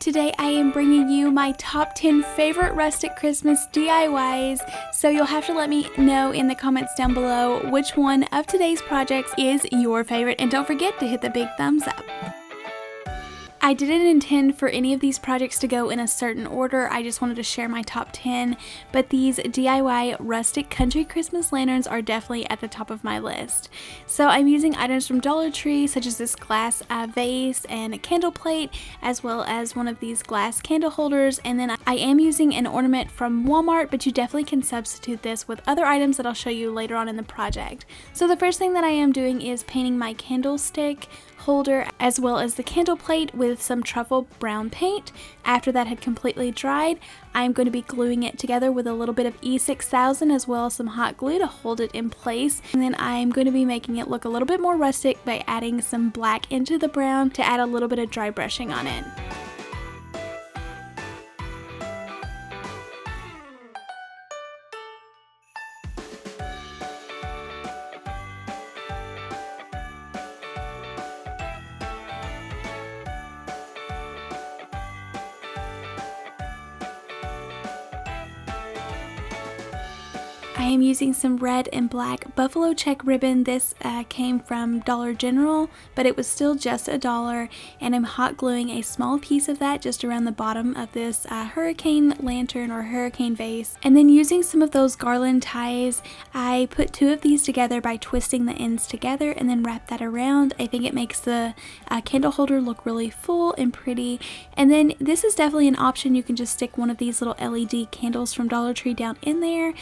Today I am bringing you my top 10 favorite rustic Christmas DIYs, so you'll have to let me know in the comments down below which one of today's projects is your favorite, and don't forget to hit the big thumbs up. I didn't intend for any of these projects to go in a certain order. I just wanted to share my top 10, but these DIY rustic country Christmas lanterns are definitely at the top of my list. So I'm using items from Dollar Tree, such as this glass vase and a candle plate, as well as one of these glass candle holders, and then I am using an ornament from Walmart, but you definitely can substitute this with other items that I'll show you later on in the project. So the first thing that I am doing is painting my candlestick holder as well as the candle plate with some truffle brown paint. After that had completely dried, I'm going to be gluing it together with a little bit of E6000 as well as some hot glue to hold it in place. And then I'm going to be making it look a little bit more rustic by adding some black into the brown to add a little bit of dry brushing on it. I am using some red and black buffalo check ribbon. This came from Dollar General, but it was still just $1, and I'm hot gluing a small piece of that just around the bottom of this hurricane lantern or hurricane vase. And then using some of those garland ties, I put 2 of these together by twisting the ends together and then wrap that around. I think it makes the candle holder look really full and pretty. And then this is definitely an option. You can just stick one of these little LED candles from Dollar Tree down in there.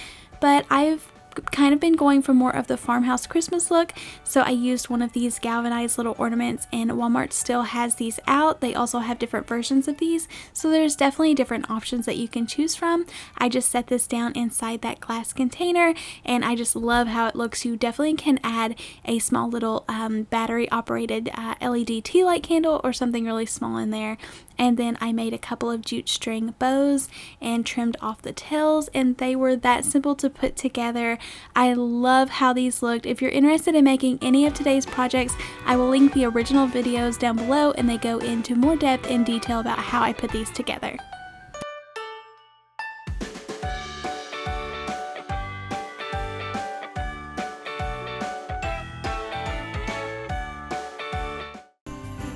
But I've kind of been going for more of the Farmhouse Christmas look, so I used one of these galvanized little ornaments, and Walmart still has these out. They also have different versions of these, so there's definitely different options that you can choose from. I just set this down inside that glass container, and I just love how it looks. You definitely can add a small little battery operated LED tea light candle or something really small in there. And then I made a couple of jute string bows and trimmed off the tails, and they were that simple to put together. I love how these looked. If you're interested in making any of today's projects, I will link the original videos down below, and they go into more depth and detail about how I put these together.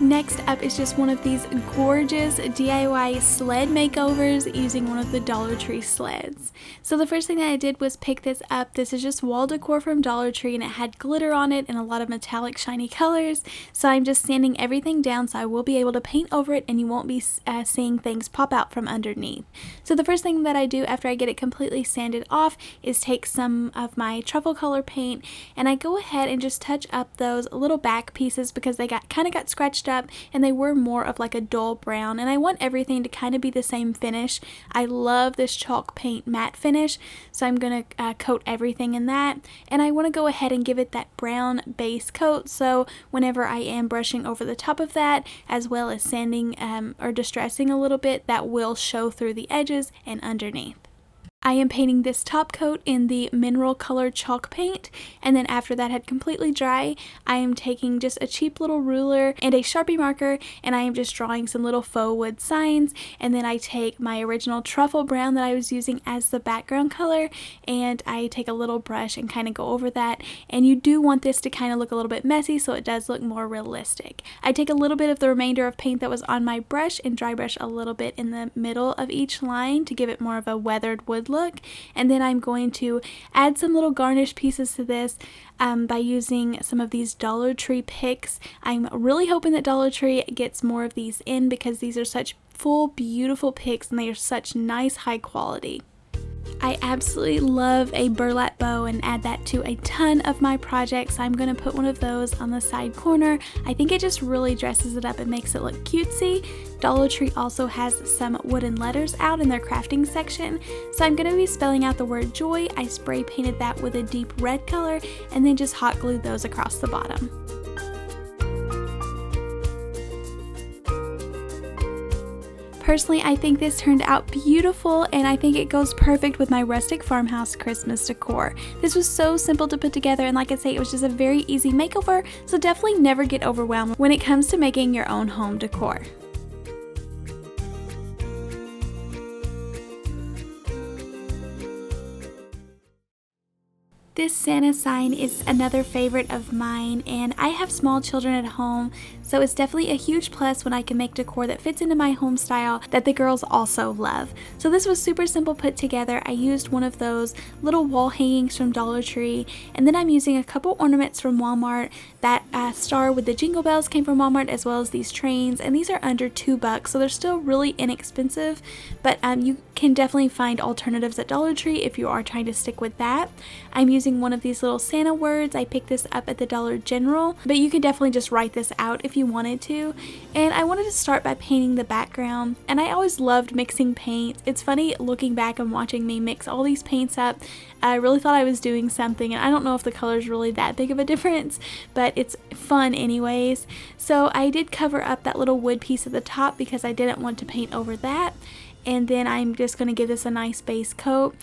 Next up is just one of these gorgeous DIY sled makeovers using one of the Dollar Tree sleds. So the first thing that I did was pick this up. This is just wall decor from Dollar Tree, and it had glitter on it and a lot of metallic shiny colors. So I'm just sanding everything down so I will be able to paint over it and you won't be seeing things pop out from underneath. So the first thing that I do after I get it completely sanded off is take some of my truffle color paint, and I go ahead and just touch up those little back pieces because they kind of got scratched up and they were more of like a dull brown, and I want everything to kind of be the same finish. I love this chalk paint matte finish, so I'm going to coat everything in that, and I want to go ahead and give it that brown base coat, so whenever I am brushing over the top of that as well as sanding or distressing a little bit, that will show through the edges and underneath. I am painting this top coat in the mineral colored chalk paint, and then after that had completely dry, I am taking just a cheap little ruler and a Sharpie marker, and I am just drawing some little faux wood signs, and then I take my original truffle brown that I was using as the background color, and I take a little brush and kind of go over that, and you do want this to kind of look a little bit messy so it does look more realistic. I take a little bit of the remainder of paint that was on my brush and dry brush a little bit in the middle of each line to give it more of a weathered wood look, and then I'm going to add some little garnish pieces to this by using some of these Dollar Tree picks. I'm really hoping that Dollar Tree gets more of these in because these are such full, beautiful picks and they are such nice high quality. I absolutely love a burlap bow and add that to a ton of my projects. I'm going to put one of those on the side corner. I think it just really dresses it up and makes it look cutesy. Dollar Tree also has some wooden letters out in their crafting section, so I'm going to be spelling out the word joy. I spray painted that with a deep red color and then just hot glued those across the bottom. Personally, I think this turned out beautiful, and I think it goes perfect with my rustic farmhouse Christmas decor. This was so simple to put together, and like I say, it was just a very easy makeover, so definitely never get overwhelmed when it comes to making your own home decor. This Santa sign is another favorite of mine, and I have small children at home, so it's definitely a huge plus when I can make decor that fits into my home style that the girls also love. So this was super simple put together. I used one of those little wall hangings from Dollar Tree, and then I'm using a couple ornaments from Walmart. That star with the jingle bells came from Walmart, as well as these trains, and these are under $2, so they're still really inexpensive, but you can definitely find alternatives at Dollar Tree if you are trying to stick with that. I'm using one of these little Santa words. I picked this up at the Dollar General, but you can definitely just write this out if you wanted to. And I wanted to start by painting the background, and I always loved mixing paints. It's funny looking back and watching me mix all these paints up. I really thought I was doing something, and I don't know if the color is really that big of a difference, but it's fun anyways. So I did cover up that little wood piece at the top because I didn't want to paint over that. And then I'm just going to give this a nice base coat.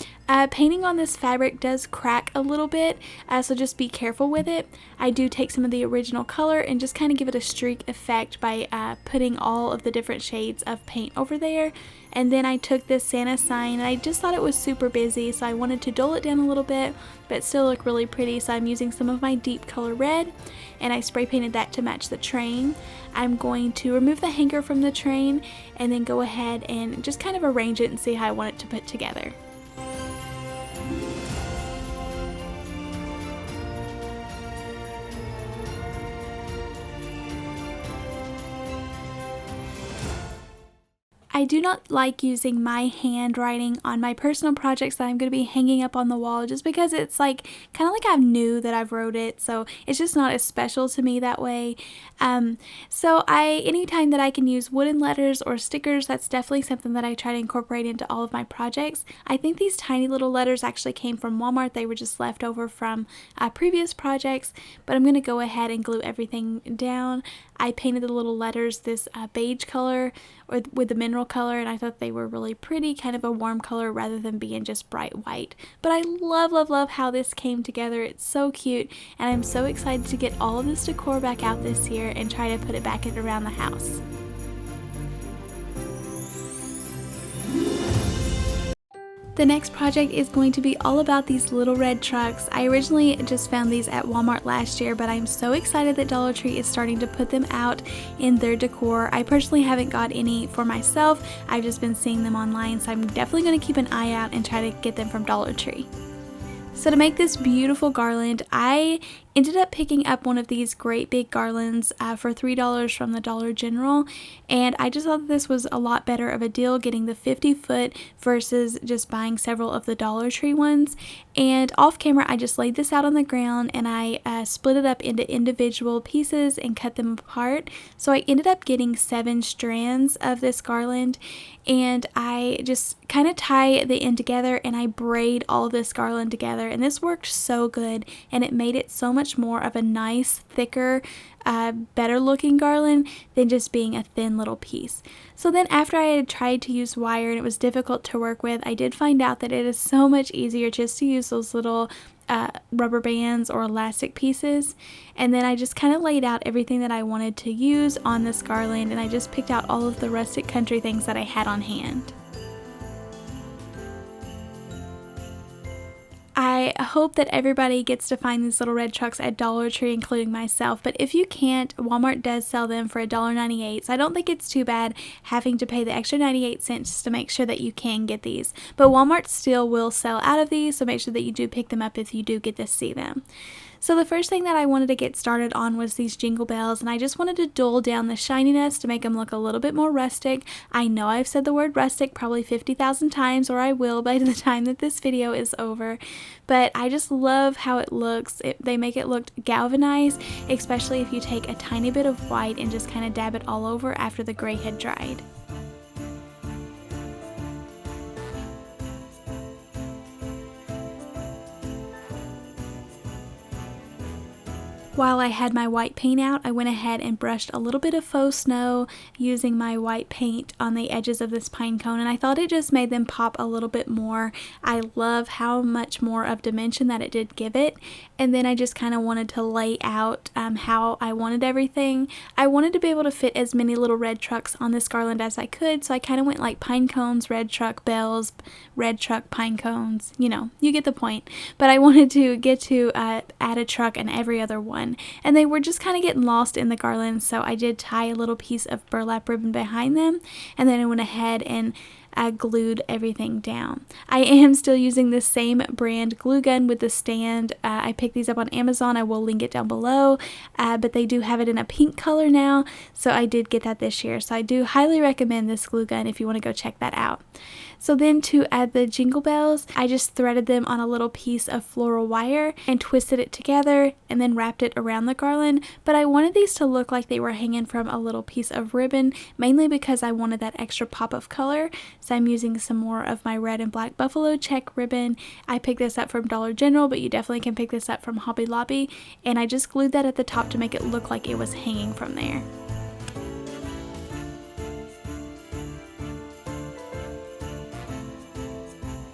Painting on this fabric does crack a little bit, so just be careful with it. I do take some of the original color and just kind of give it a streak effect by putting all of the different shades of paint over there. And then I took this Santa sign, and I just thought it was super busy, so I wanted to dull it down a little bit, but still look really pretty. So I'm using some of my deep color red, and I spray painted that to match the train. I'm going to remove the hanger from the train and then go ahead and just kind of arrange it and see how I want it to put together. I do not like using my handwriting on my personal projects that I'm going to be hanging up on the wall, just because it's like kind of like I knew that I've wrote it, so it's just not as special to me that way. So anytime that I can use wooden letters or stickers, that's definitely something that I try to incorporate into all of my projects. I think these tiny little letters actually came from Walmart. They were just left over from previous projects, but I'm going to go ahead and glue everything down. I painted the little letters this beige color with the mineral color, and I thought they were really pretty, kind of a warm color rather than being just bright white. But I love how this came together. It's so cute, and I'm so excited to get all of this decor back out this year and try to put it back around the house. The next project is going to be all about these little red trucks. I originally just found these at Walmart last year, but I'm so excited that Dollar Tree is starting to put them out in their decor. I personally haven't got any for myself. I've just been seeing them online, so I'm definitely going to keep an eye out and try to get them from Dollar Tree. So to make this beautiful garland, I ended up picking up one of these great big garlands for $3 from the Dollar General, and I just thought that this was a lot better of a deal getting the 50-foot versus just buying several of the Dollar Tree ones. And off camera I just laid this out on the ground, and I split it up into individual pieces and cut them apart. So I ended up getting 7 strands of this garland, and I just kind of tie the end together and I braid all of this garland together, and this worked so good, and it made it so much more of a nice, thicker, better looking garland than just being a thin little piece. So then after I had tried to use wire and it was difficult to work with, I did find out that it is so much easier just to use those little rubber bands or elastic pieces. And then I just kind of laid out everything that I wanted to use on this garland, and I just picked out all of the rustic country things that I had on hand. I hope that everybody gets to find these little red trucks at Dollar Tree, including myself, but if you can't, Walmart does sell them for $1.98, so I don't think it's too bad having to pay the extra 98 cents just to make sure that you can get these. But Walmart still will sell out of these, so make sure that you do pick them up if you do get to see them. So the first thing that I wanted to get started on was these jingle bells, and I just wanted to dull down the shininess to make them look a little bit more rustic. I know I've said the word rustic probably 50,000 times, or I will by the time that this video is over, but I just love how it looks. They make it look galvanized, especially if you take a tiny bit of white and just kind of dab it all over after the gray had dried. While I had my white paint out, I went ahead and brushed a little bit of faux snow using my white paint on the edges of this pine cone, and I thought it just made them pop a little bit more. I love how much more of dimension that it did give it, and then I just kind of wanted to lay out how I wanted everything. I wanted to be able to fit as many little red trucks on this garland as I could, so I kind of went like pine cones, red truck, bells, red truck, pine cones, you know, you get the point. But I wanted to get to add a truck in every other one. And they were just kind of getting lost in the garland, so I did tie a little piece of burlap ribbon behind them, and then I went ahead and glued everything down. I am still using the same brand glue gun with the stand. I picked these up on Amazon. I will link it down below, but they do have it in a pink color now, so I did get that this year. So I do highly recommend this glue gun if you want to go check that out. So then to add the jingle bells, I just threaded them on a little piece of floral wire and twisted it together and then wrapped it around the garland. But I wanted these to look like they were hanging from a little piece of ribbon, mainly because I wanted that extra pop of color. So I'm using some more of my red and black buffalo check ribbon. I picked this up from Dollar General, but you definitely can pick this up from Hobby Lobby. And I just glued that at the top to make it look like it was hanging from there.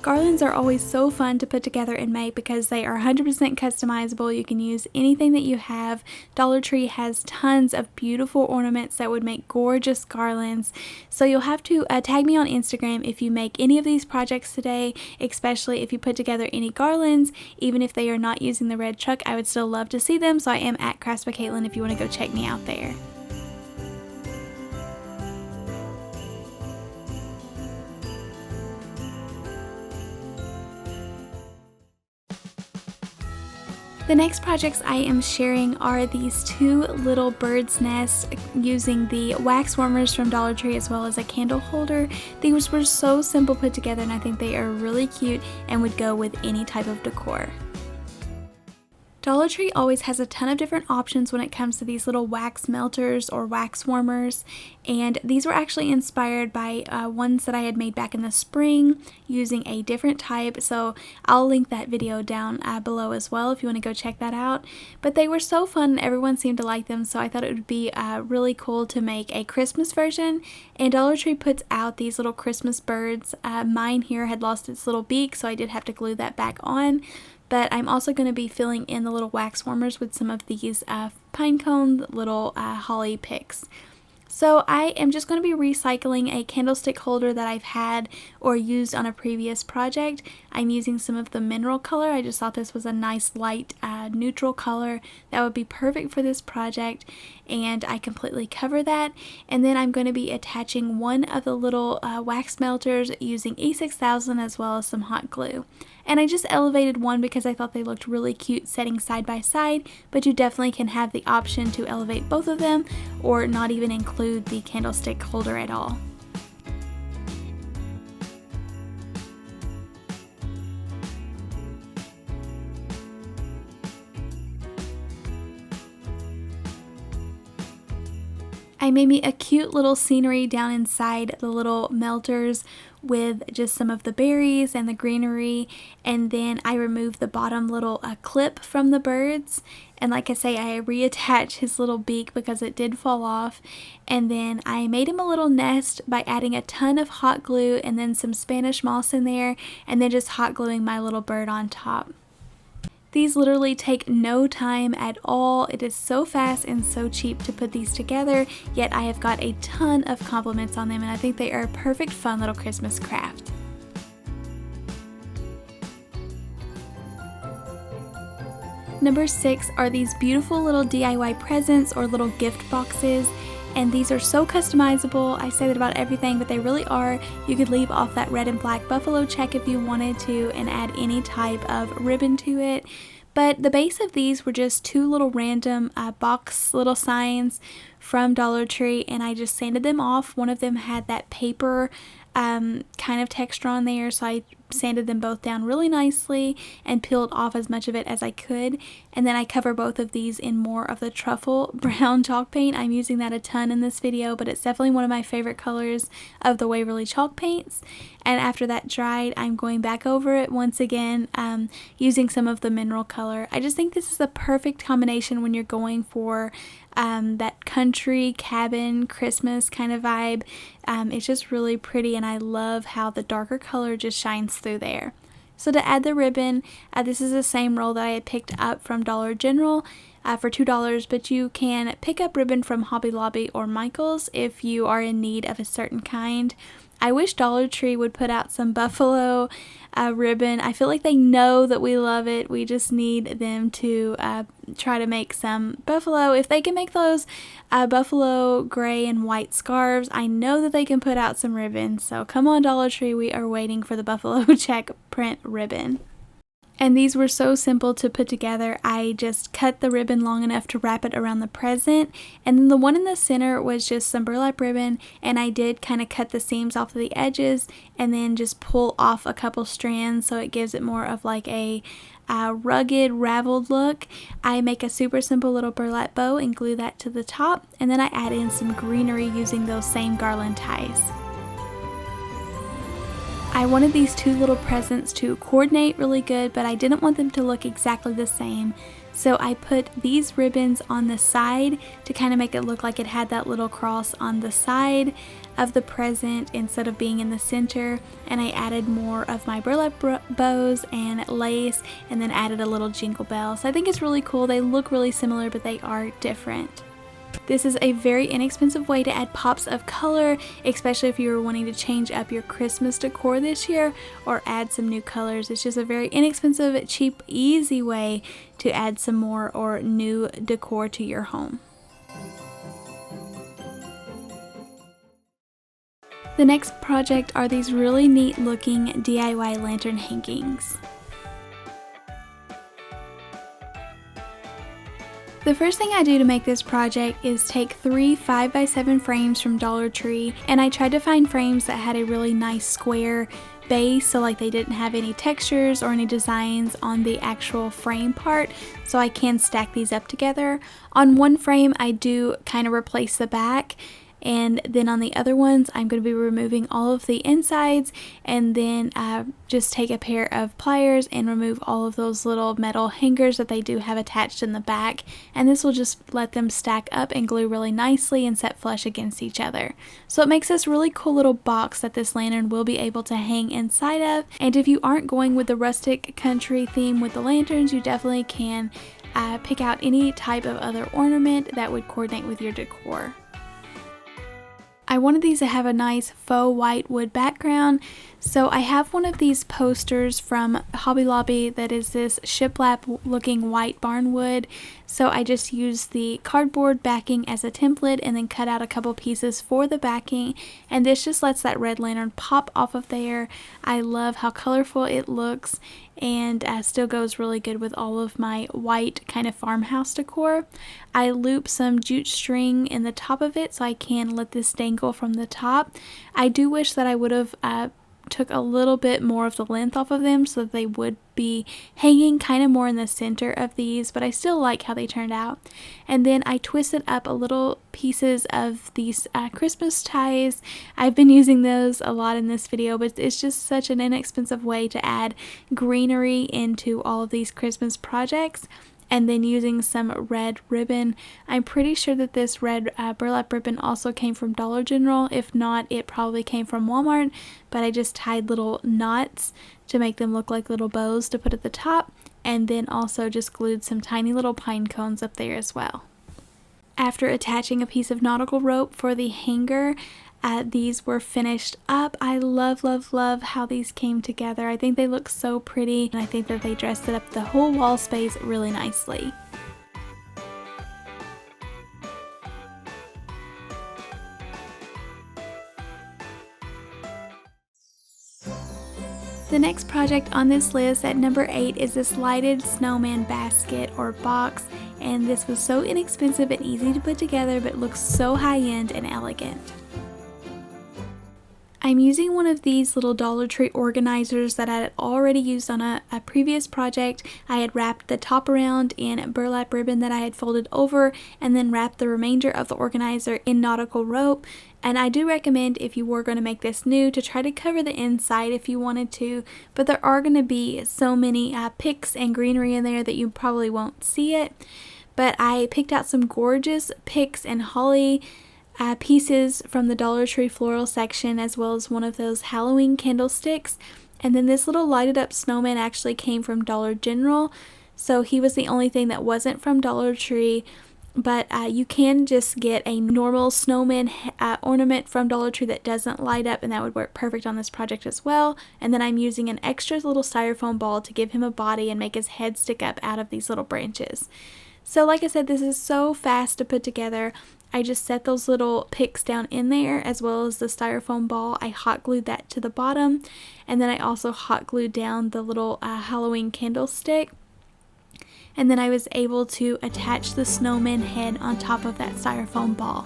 Garlands are always so fun to put together and make because they are 100% customizable. You can use anything that you have. Dollar Tree has tons of beautiful ornaments that would make gorgeous garlands. So you'll have to tag me on Instagram if you make any of these projects today, especially if you put together any garlands. Even if they are not using the red truck, I would still love to see them. So I am at KraftsbyKatelyn if you want to go check me out there. The next projects I am sharing are these two little bird's nests using the wax warmers from Dollar Tree as well as a candle holder. These were so simple put together, and I think they are really cute and would go with any type of decor. Dollar Tree always has a ton of different options when it comes to these little wax melters or wax warmers, and these were actually inspired by ones that I had made back in the spring using a different type, so I'll link that video down below as well if you want to go check that out. But they were so fun and everyone seemed to like them, so I thought it would be really cool to make a Christmas version, and Dollar Tree puts out these little Christmas birds. Mine here had lost its little beak, so I did have to glue that back on. But I'm also going to be filling in the little wax warmers with some of these pine cone little holly picks. So I am just going to be recycling a candlestick holder that I've had or used on a previous project. I'm using some of the mineral color. I just thought this was a nice light neutral color that would be perfect for this project, and I completely cover that. And then I'm going to be attaching one of the little wax melters using E6000 as well as some hot glue. And I just elevated one because I thought they looked really cute setting side by side, but you definitely can have the option to elevate both of them or not even include the candlestick holder at all. I made me a cute little scenery down inside the little melters with just some of the berries and the greenery, and then I removed the bottom little clip from the birds, and like I say, I reattached his little beak because it did fall off, and then I made him a little nest by adding a ton of hot glue and then some Spanish moss in there, and then just hot gluing my little bird on top. These literally take no time at all. It is so fast and so cheap to put these together, yet I have got a ton of compliments on them, and I think they are a perfect fun little Christmas craft. Number 6 are these beautiful little DIY presents or little gift boxes. And these are so customizable. I say that about everything, but they really are. You could leave off that red and black buffalo check if you wanted to and add any type of ribbon to it. But the base of these were just two little random box little signs from Dollar Tree, and I just sanded them off. One of them had that paper kind of texture on there, so I sanded them both down really nicely and peeled off as much of it as I could. And then I cover both of these in more of the truffle brown chalk paint. I'm using that a ton in this video, but it's definitely one of my favorite colors of the Waverly chalk paints. And after that dried, I'm going back over it once again using some of the mineral color. I just think this is the perfect combination when you're going for that country cabin Christmas kind of vibe. It's just really pretty, and I love how the darker color just shines through there. So to add the ribbon, this is the same roll that I had picked up from Dollar General for $2, but you can pick up ribbon from Hobby Lobby or Michael's if you are in need of a certain kind. I wish Dollar Tree would put out some buffalo ribbon. I feel like they know that we love it. We just need them to try to make some buffalo. If they can make those buffalo gray and white scarves, I know that they can put out some ribbon. So come on, Dollar Tree, we are waiting for the buffalo check print ribbon. And these were so simple to put together. I just cut the ribbon long enough to wrap it around the present, and then the one in the center was just some burlap ribbon, and I did kind of cut the seams off of the edges and then just pull off a couple strands so it gives it more of like a rugged, raveled look. I make a super simple little burlap bow and glue that to the top, and then I add in some greenery using those same garland ties. I wanted these two little presents to coordinate really good, but I didn't want them to look exactly the same. So I put these ribbons on the side to kind of make it look like it had that little cross on the side of the present instead of being in the center. And I added more of my burlap bows and lace, and then added a little jingle bell. So I think it's really cool. They look really similar, but they are different. This is a very inexpensive way to add pops of color, especially if you're wanting to change up your Christmas decor this year or add some new colors. It's just a very inexpensive, cheap, easy way to add some more or new decor to your home. The next project are these really neat looking DIY lantern hangings. The first thing I do to make this project is take 3 5x7 frames from Dollar Tree, and I tried to find frames that had a really nice square base, so like they didn't have any textures or any designs on the actual frame part, so I can stack these up together. On one frame I do kind of replace the back, and then on the other ones I'm going to be removing all of the insides, and then just take a pair of pliers and remove all of those little metal hangers that they do have attached in the back, and this will just let them stack up and glue really nicely and set flush against each other. So it makes this really cool little box that this lantern will be able to hang inside of. And if you aren't going with the rustic country theme with the lanterns, you definitely can pick out any type of other ornament that would coordinate with your decor. I wanted these to have a nice faux white wood background, so I have one of these posters from Hobby Lobby that is this shiplap looking white barnwood. So I just used the cardboard backing as a template and then cut out a couple pieces for the backing, and this just lets that red lantern pop off of there. I love how colorful it looks, and still goes really good with all of my white kind of farmhouse decor. I loop some jute string in the top of it so I can let this dangle from the top. I do wish that I would have took a little bit more of the length off of them so that they would be hanging kind of more in the center of these, but I still like how they turned out. And then I twisted up a little pieces of these Christmas ties. I've been using those a lot in this video, but it's just such an inexpensive way to add greenery into all of these Christmas projects. And then using some red ribbon. I'm pretty sure that this red burlap ribbon also came from Dollar General. If not, it probably came from Walmart, but I just tied little knots to make them look like little bows to put at the top, and then also just glued some tiny little pine cones up there as well. After attaching a piece of nautical rope for the hanger, these were finished up. I love, love, love how these came together. I think they look so pretty, and I think that they dressed it up the whole wall space really nicely. The next project on this list at number 8 is this lighted snowman basket or box, and this was so inexpensive and easy to put together, but looks so high-end and elegant. I'm using one of these little Dollar Tree organizers that I had already used on a previous project. I had wrapped the top around in burlap ribbon that I had folded over, and then wrapped the remainder of the organizer in nautical rope. And I do recommend, if you were going to make this new, to try to cover the inside if you wanted to, but there are going to be so many picks and greenery in there that you probably won't see it. But I picked out some gorgeous picks and holly pieces from the Dollar Tree floral section, as well as one of those Halloween candlesticks. And then this little lighted up snowman actually came from Dollar General, so he was the only thing that wasn't from Dollar Tree. But you can just get a normal snowman ornament from Dollar Tree that doesn't light up, and that would work perfect on this project as well. And then I'm using an extra little styrofoam ball to give him a body and make his head stick up out of these little branches. So like I said, this is so fast to put together. I just set those little picks down in there, as well as the styrofoam ball. I hot glued that to the bottom, and then I also hot glued down the little Halloween candlestick. And then I was able to attach the snowman head on top of that styrofoam ball.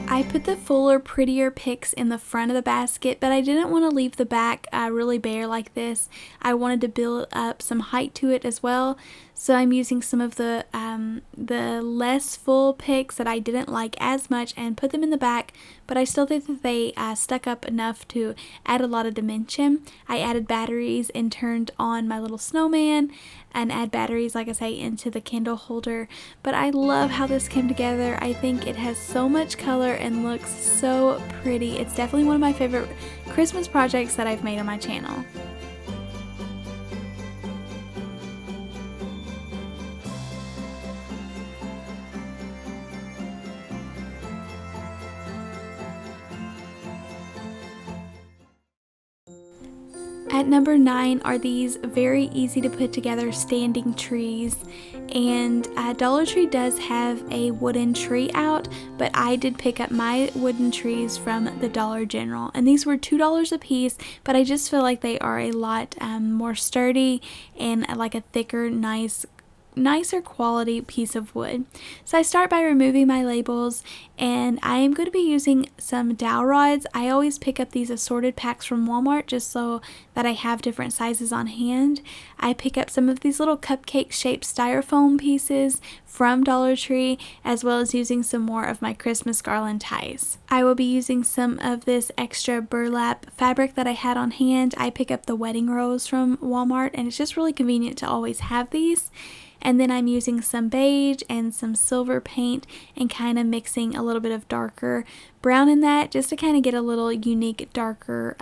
I put the fuller, prettier picks in the front of the basket, but I didn't want to leave the back really bare like this. I wanted to build up some height to it as well, so I'm using some of the less full picks that I didn't like as much and put them in the back, but I still think that they stuck up enough to add a lot of dimension. I added batteries and turned on my little snowman, and add batteries, like I say, into the candle holder. But I love how this came together. I think it has so much color and looks so pretty. It's definitely one of my favorite Christmas projects that I've made on my channel. At number 9 are these very easy to put together standing trees, and Dollar Tree does have a wooden tree out, but I did pick up my wooden trees from the Dollar General, and these were $2 a piece, but I just feel like they are a lot more sturdy and like a thicker, nicer quality piece of wood. So I start by removing my labels, and I am going to be using some dowel rods. I always pick up these assorted packs from Walmart just so that I have different sizes on hand. I pick up some of these little cupcake shaped styrofoam pieces from Dollar Tree, as well as using some more of my Christmas garland ties. I will be using some of this extra burlap fabric that I had on hand. I pick up the wedding rose from Walmart, and it's just really convenient to always have these. And then I'm using some beige and some silver paint and kind of mixing a little bit of darker brown in that, just to kind of get a little unique darker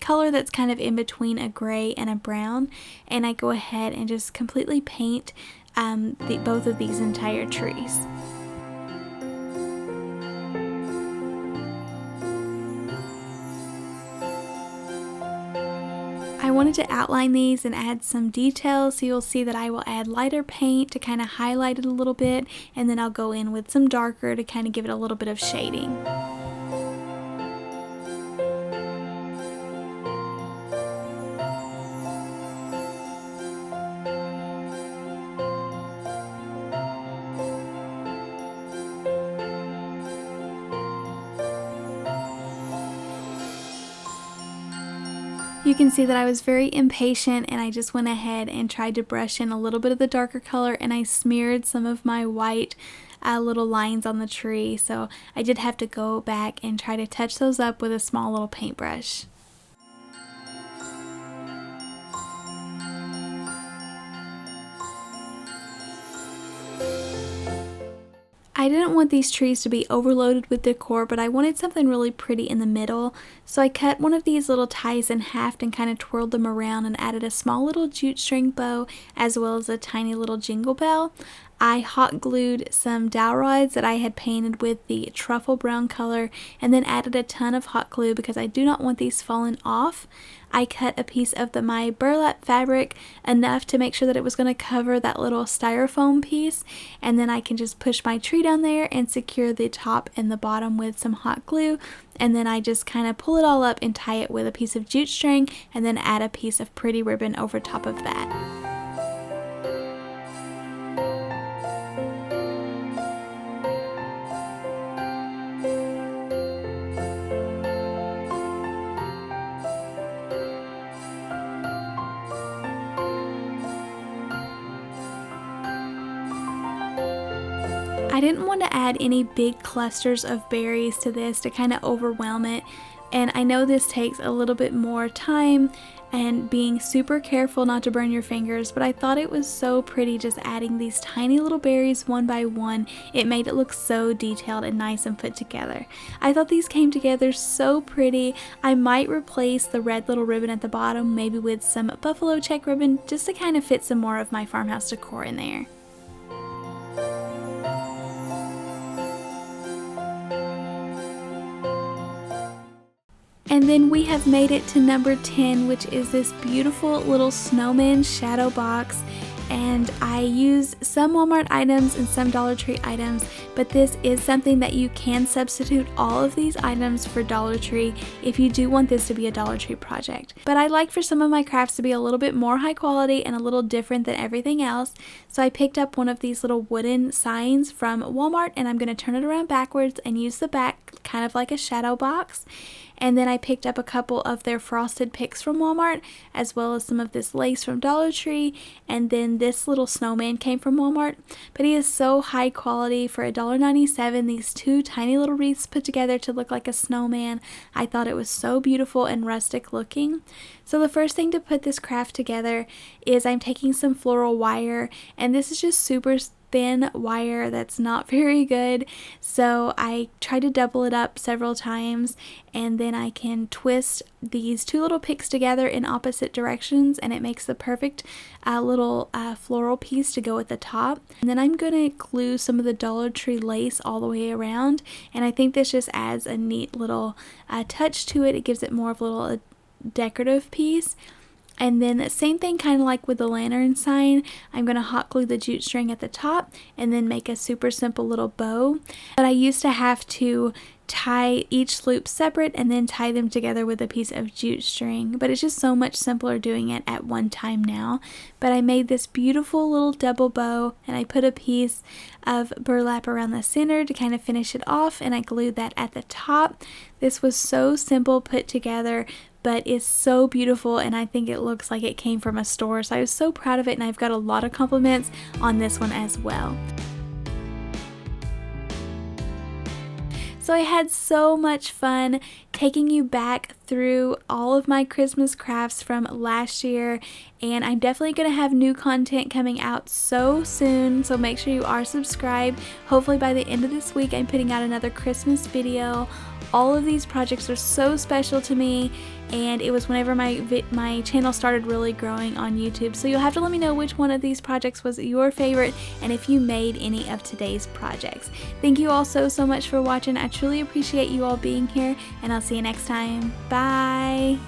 color that's kind of in between a gray and a brown. And I go ahead and just completely paint both of these entire trees. I wanted to outline these and add some details, so you'll see that I will add lighter paint to kind of highlight it a little bit, and then I'll go in with some darker to kind of give it a little bit of shading. You can see that I was very impatient, and I just went ahead and tried to brush in a little bit of the darker color, and I smeared some of my white little lines on the tree, so I did have to go back and try to touch those up with a small little paintbrush. I didn't want these trees to be overloaded with decor, but I wanted something really pretty in the middle, so I cut one of these little ties in half and kind of twirled them around and added a small little jute string bow as well as a tiny little jingle bell. I hot glued some dowel rods that I had painted with the truffle brown color and then added a ton of hot glue because I do not want these falling off. I cut a piece of my burlap fabric enough to make sure that it was going to cover that little styrofoam piece, and then I can just push my tree down there and secure the top and the bottom with some hot glue, and then I just kind of pull it all up and tie it with a piece of jute string and then add a piece of pretty ribbon over top of that. I didn't want to add any big clusters of berries to this to kind of overwhelm it, and I know this takes a little bit more time and being super careful not to burn your fingers, but I thought it was so pretty just adding these tiny little berries one by one. It made it look so detailed and nice and put together. I thought these came together so pretty. I might replace the red little ribbon at the bottom maybe with some buffalo check ribbon just to kind of fit some more of my farmhouse decor in there. And then we have made it to number 10, which is this beautiful little Snowman Shadow Box. And I used some Walmart items and some Dollar Tree items, but this is something that you can substitute all of these items for Dollar Tree if you do want this to be a Dollar Tree project. But I like for some of my crafts to be a little bit more high quality and a little different than everything else, so I picked up one of these little wooden signs from Walmart, and I'm going to turn it around backwards and use the back kind of like a shadow box. And then I picked up a couple of their frosted picks from Walmart, as well as some of this lace from Dollar Tree, and then this little snowman came from Walmart. But he is so high quality for $1.97. These two tiny little wreaths put together to look like a snowman. I thought it was so beautiful and rustic looking. So the first thing to put this craft together is I'm taking some floral wire, and this is just super thin wire that's not very good, so I try to double it up several times, and then I can twist these two little picks together in opposite directions, and it makes the perfect little floral piece to go at the top. And then I'm going to glue some of the Dollar Tree lace all the way around, and I think this just adds a neat little touch to it. It gives it more of a little decorative piece. And then the same thing, kind of like with the lantern sign, I'm going to hot glue the jute string at the top and then make a super simple little bow. But I used to have to tie each loop separate and then tie them together with a piece of jute string, but it's just so much simpler doing it at one time now. But I made this beautiful little double bow, and I put a piece of burlap around the center to kind of finish it off, and I glued that at the top. This was so simple put together, but it's so beautiful, and I think it looks like it came from a store, so I was so proud of it, and I've got a lot of compliments on this one as well. So I had so much fun taking you back through all of my Christmas crafts from last year, and I'm definitely going to have new content coming out so soon, so make sure you are subscribed. Hopefully by the end of this week I'm putting out another Christmas video. All of these projects are so special to me, and it was whenever my channel started really growing on YouTube. So you'll have to let me know which one of these projects was your favorite and if you made any of today's projects. Thank you all so much for watching. I truly appreciate you all being here, and I'll see you next time. Bye!